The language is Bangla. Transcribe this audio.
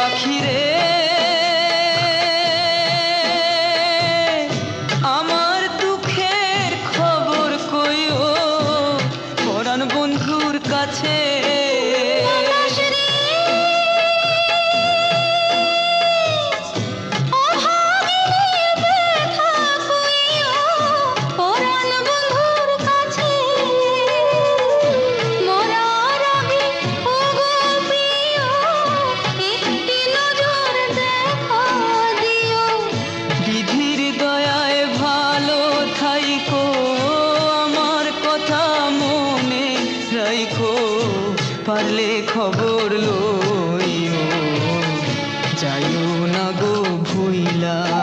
পাখি রে আমার দুঃখের খবর কইও পরাণ বন্ধুর কাছে। পারলে খবর লইও যাইও না গো ভুইলা।